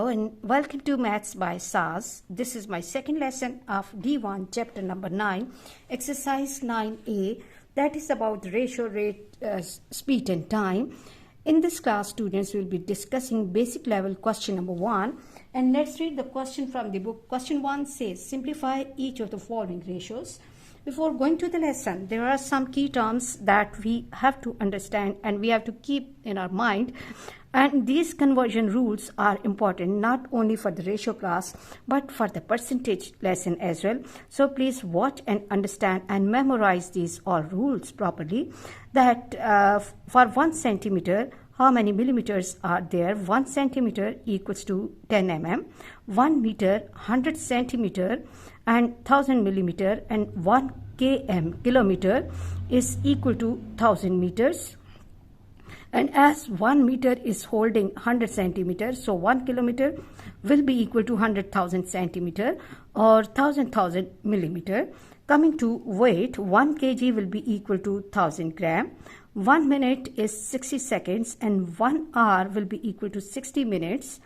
Hello and welcome to Maths by SAS. This is my second lesson of D1 chapter number 9, exercise 9A, that is about ratio, rate, speed and time. In this class, students will be discussing basic level question number 1, and let's read the question from the book. Question 1 says, simplify each of the following ratios. Before going to the lesson, there are some key terms that we have to understand and we have to keep in our mind. And these conversion rules are important not only for the ratio class but for the percentage lesson as well. So please watch and understand and memorize these all rules properly. That for 1 centimeter, how many millimeters are there? 1 centimeter equals to 10 mm, 1 meter 100 centimeter and 1000 millimeter, and 1 kilometer is equal to 1000 meters. And as 1 meter is holding 100 centimeters, so 1 kilometer will be equal to 100,000 centimeter or 1000 millimeter. Coming to weight, 1 kg will be equal to 1000 gram. 1 minute is 60 seconds and 1 hour will be equal to 60 minutes.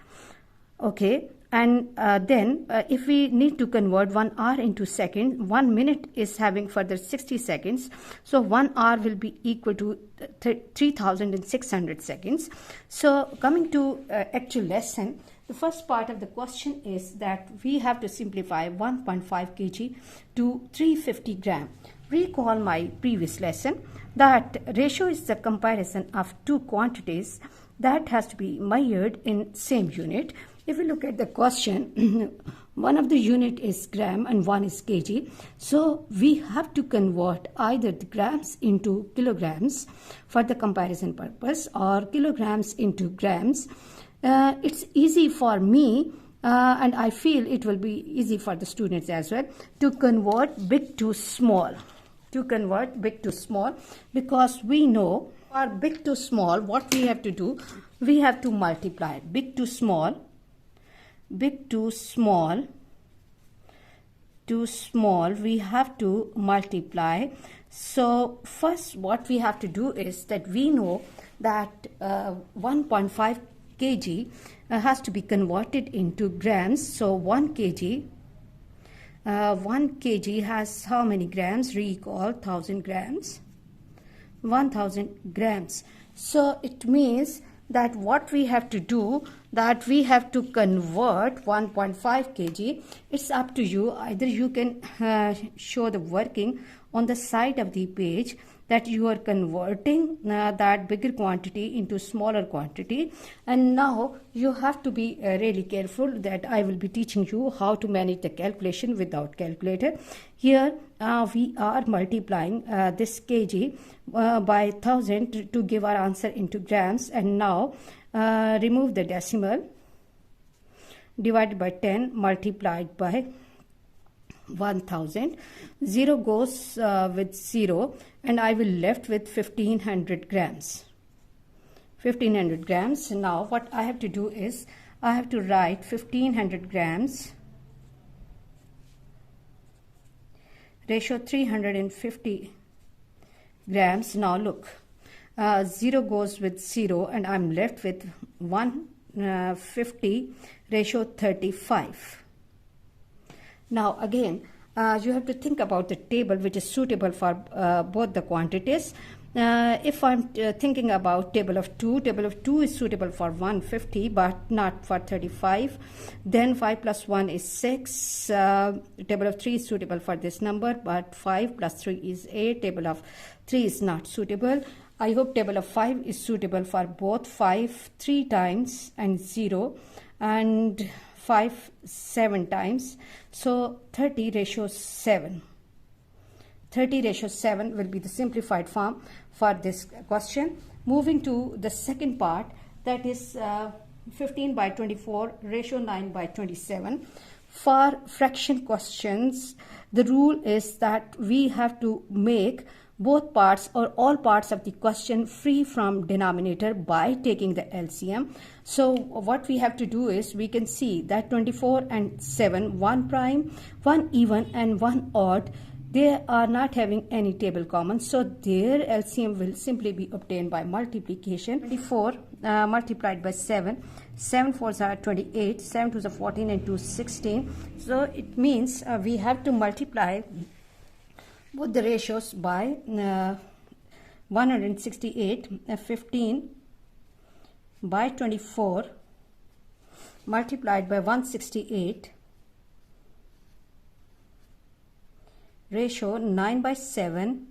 Okay, and then if we need to convert 1 hour into second, 1 minute is having further 60 seconds. So 1 hour will be equal to 3600 seconds. So coming to actual lesson, the first part of the question is that we have to simplify 1.5 kg to 350 gram. Recall my previous lesson that ratio is the comparison of two quantities that has to be measured in same unit. If we look at the question, one of the unit is gram and one is kg. So we have to convert either the grams into kilograms for the comparison purpose or kilograms into grams. It's easy for me and I feel it will be easy for the students as well to convert big to small. Because we know for big to small, what we have to do, we have to multiply big to small, we have to multiply. So first what we have to do is that we know that 1.5 kg has to be converted into grams. So 1 kg has how many grams? Recall 1000 grams. 1000 grams. So it means that what we have to do, that we have to convert 1.5 kg. It's up to you. Either you can show the working on the side of the page that you are converting that bigger quantity into smaller quantity. And now you have to be really careful that I will be teaching you how to manage the calculation without calculator. Here we are multiplying this kg by 1000 to give our answer into grams, and now remove the decimal, divided by 10 multiplied by 1000. 0 goes with 0 and I will left with 1500 grams. 1500 grams. Now what I have to do is I have to write 1500 grams ratio 350 grams. Now look, 0 goes with 0 and I'm left with 150 ratio 35. Now again, you have to think about the table which is suitable for both the quantities. If I'm thinking about table of 2 is suitable for 150 but not for 35. Then 5 plus 1 is 6. Table of 3 is suitable for this number, but 5 plus 3 is 8. Table of 3 is not suitable. I hope table of 5 is suitable for both 5 3 times and 0 and 5 7 times. So 30 ratio 7. 30 ratio 7 will be the simplified form for this question. Moving to the second part, that is 15 by 24 ratio 9 by 27. For fraction questions, the rule is that we have to make both parts or all parts of the question free from denominator by taking the LCM. So what we have to do is we can see that 24 and 7, 1 prime, 1 even and 1 odd, they are not having any table common, so their LCM will simply be obtained by multiplication. 24 multiplied by 7. 7 4s are 28, 7 2s are 14, and 2 16. So it means we have to multiply both the ratios by 168. 15 by 24 multiplied by 168, ratio 9 by 7,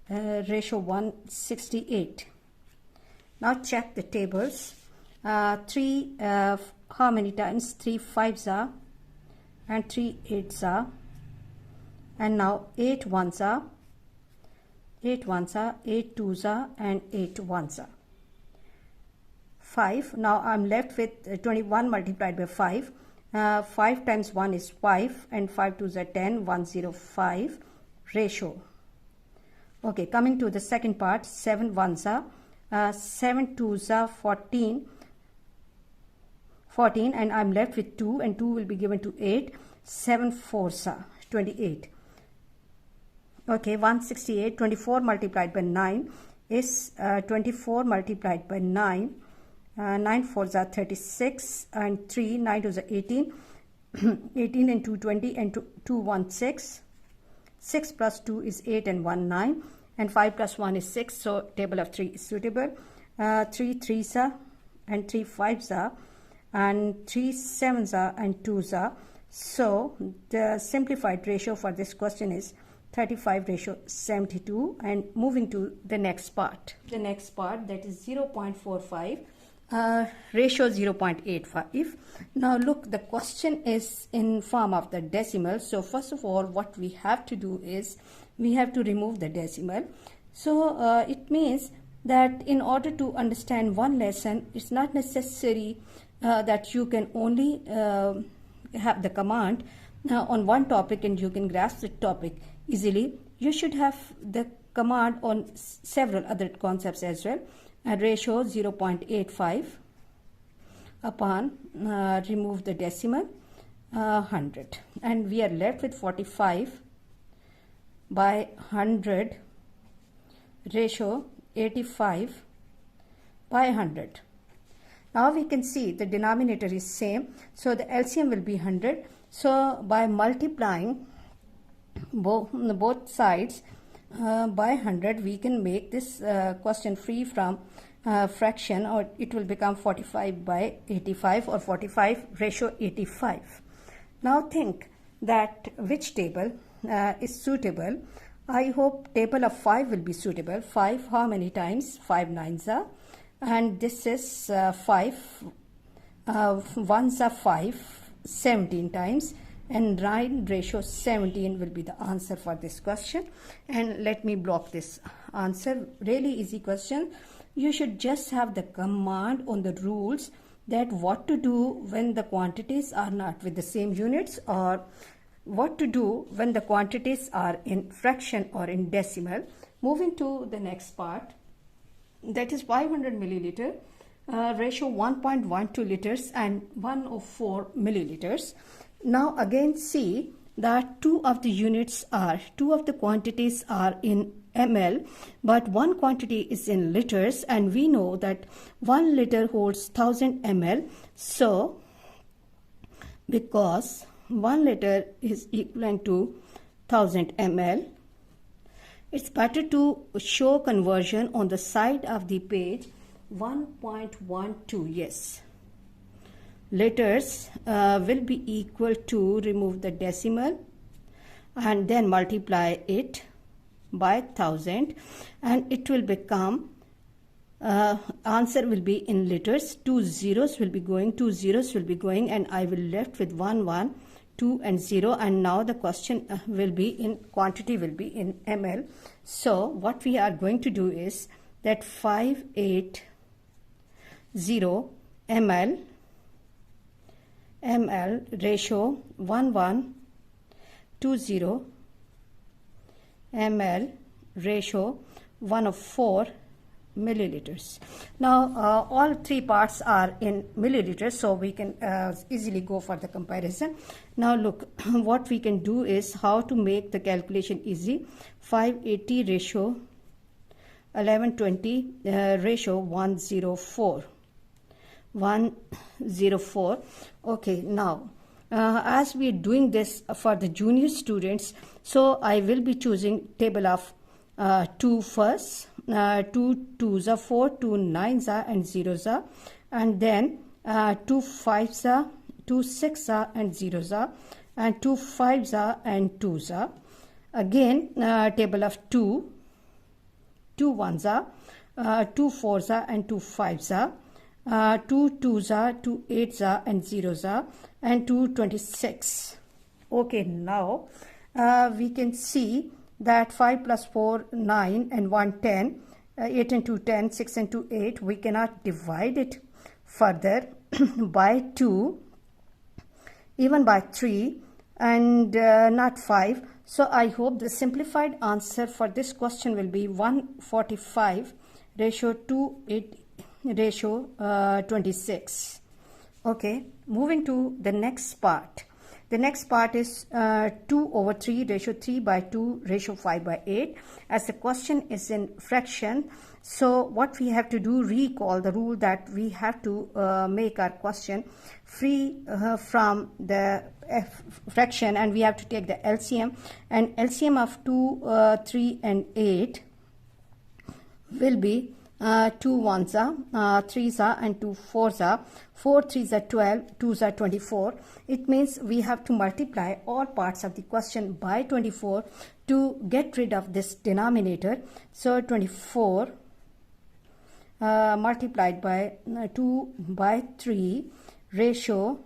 ratio 168. Now check the tables. 3 how many times? 3 5s are, and 3 8s are, and now 8 1s are, 8 1s are, 8 2s are, and 8 1s are. 5. Now I'm left with 21 multiplied by 5. 5 times 1 is 5, and 5 2s are 10, 105 ratio. Okay, coming to the second part, 7 1s are, 7 2s are 14, and I'm left with 2, and 2 will be given to 8. 7 4s are 28. Okay, 168. 24 multiplied by 9 is 24 multiplied by 9. 9 4s are 36, and 3 9 2s are 18. 18 and 2 20, and 2 1 6. 6 plus 2 is 8, and 1 9, and 5 plus 1 is 6. So table of 3 is suitable. 3 3s are, and 3 5s are, and 3 7s are, and 2s are. So the simplified ratio for this question is 35 ratio 72. And moving to the next part. The next part, that is 0.45. Ratio 0.85. Now look, the question is in form of the decimal. So first of all, what we have to do is we have to remove the decimal. So it means that in order to understand one lesson, it's not necessary that you can only have the command on one topic and you can grasp the topic easily. You should have the command on several other concepts as well. Ratio 0.85 upon remove the decimal 100, and we are left with 45 by 100 ratio 85 by 100. Now we can see the denominator is same, so the LCM will be 100. So by multiplying both sides by 100, we can make this question free from fraction, or it will become 45 by 85, or 45 ratio 85. Now think that which table is suitable. I hope table of 5 will be suitable. 5 how many times? 5 9s are, and this is 5 1s are 5 17 times, and 9 ratio 17 will be the answer for this question. And let me block this answer. Really easy question. You should just have the command on the rules that what to do when the quantities are not with the same units, or what to do when the quantities are in fraction or in decimal. Moving to the next part, that is 500 milliliter, ratio 1.12 liters and 104 milliliters. Now again see that two of the quantities are in ml, but one quantity is in liters, and we know that 1 liter holds 1000 ml. So because 1 liter is equivalent to 1000 ml, it's better to show conversion on the side of the page 1.12. Yes, liters will be equal to, remove the decimal and then multiply it by 1000, and it will become answer will be in liters. 2 zeros will be going, and I will left with 1 1 2 and 0, and now the question will be in quantity, will be in ml. So what we are going to do is that 580 ml ratio 1120 ml ratio 104 milliliters. Now all three parts are in milliliters, so we can easily go for the comparison. Now look, what we can do is how to make the calculation easy. 580 ratio 1120 ratio 104. 104. Okay, now as we are doing this for the junior students, so I will be choosing table of 2 first. 2 2s are 4, 2 9s are and 0s are, and then 2 5s are, 2 6s are and 0s are, and 2 5s are and 2s are. Again table of 2 1s are, 2 4s are and 2 5s are, 2 2s are, 2 8s are and 0s are, and 2 26. Okay, now we can see that 5 plus 4 9 and 1 10, 8 and 2 10, 6 and 2 8. We cannot divide it further by 2, even by 3, and not 5. So I hope the simplified answer for this question will be 145 ratio 2 8 ratio 26. Okay, moving to the next part. The next part is 2 over 3 ratio 3 by 2 ratio 5 by 8. As the question is in fraction, so what we have to do, recall the rule that we have to make our question free from the fraction, and we have to take the LCM, and LCM of 2 3 and 8 will be 2 1s are, 3s are and 2 4s are, 4 3s are 12, 2s are 24. It means we have to multiply all parts of the question by 24 to get rid of this denominator. So 24 multiplied by 2 by 3 ratio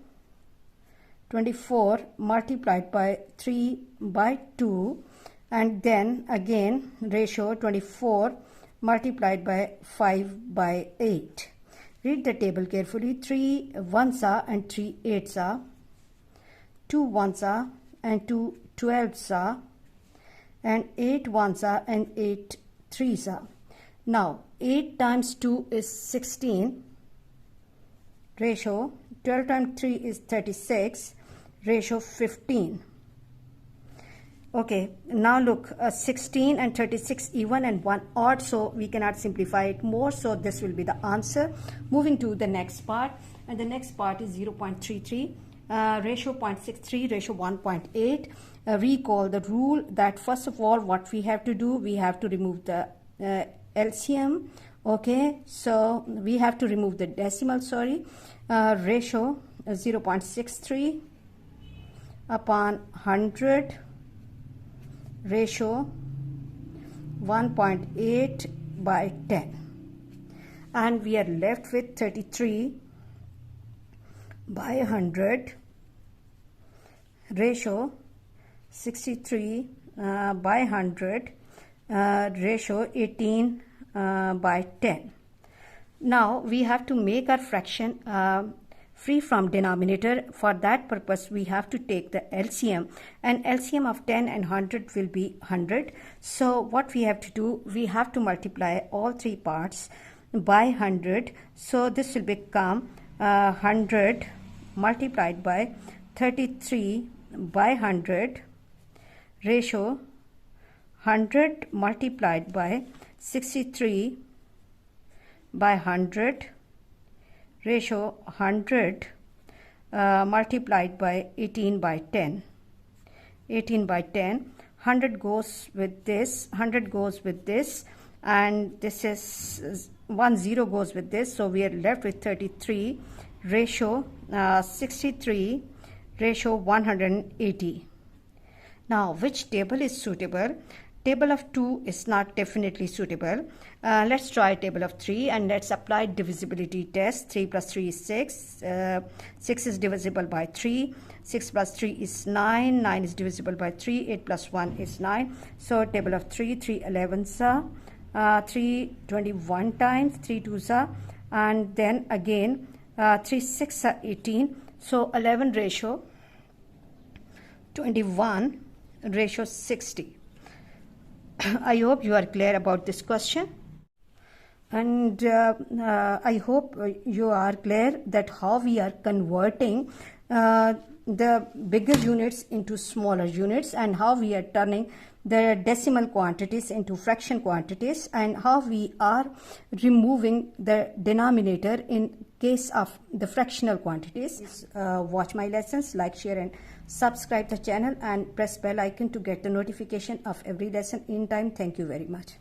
24 multiplied by 3 by 2, and then again ratio 24 multiplied by 5 by 8. Read the table carefully. 3 1s are and 3 8s are, 2 1s are and 2 12s are, and 8 1s are and 8 3s are. Now 8 times 2 is 16 ratio 12 times 3 is 36 ratio 15. Okay, now look, 16 and 36 even and 1 odd, so we cannot simplify it more, so this will be the answer. Moving to the next part, and the next part is 0.33 ratio 0.63 ratio 1.8. Recall the rule that first of all what we have to do, we have to remove the LCM. Okay, so we have to remove the decimal, ratio 0.63 upon 100 ratio 1.8 by 10, and we are left with 33 by 100 ratio 63 by 100 ratio 18 by 10. Now we have to make our fraction free from denominator. For that purpose we have to take the LCM, and LCM of 10 and 100 will be 100. So what we have to do, we have to multiply all three parts by 100. So this will become 100 multiplied by 33 by 100 ratio 100 multiplied by 63 by 100 ratio 100 multiplied by 18 by 10. 18 by 10. 100 goes with this, 100 goes with this, and this is 10 goes with this, so we are left with 33 ratio 63 ratio 180. Now which table is suitable? Table of 2 is not definitely suitable. Let's try table of 3, and let's apply divisibility test. 3 plus 3 is 6. 6 is divisible by 3. 6 plus 3 is 9. 9 is divisible by 3. 8 plus 1 is 9. So table of 3, 3 11s are, 3 21 times, 3 2s are, and then again 3 6 are 18. So 11 ratio 21 ratio 60. I hope you are clear about this question, and I hope you are clear that how we are converting the bigger units into smaller units, and how we are turning the decimal quantities into fraction quantities, and how we are removing the denominator in case of the fractional quantities. Watch my lessons, like, share and subscribe the channel, and press bell icon to get the notification of every lesson in time. Thank you very much.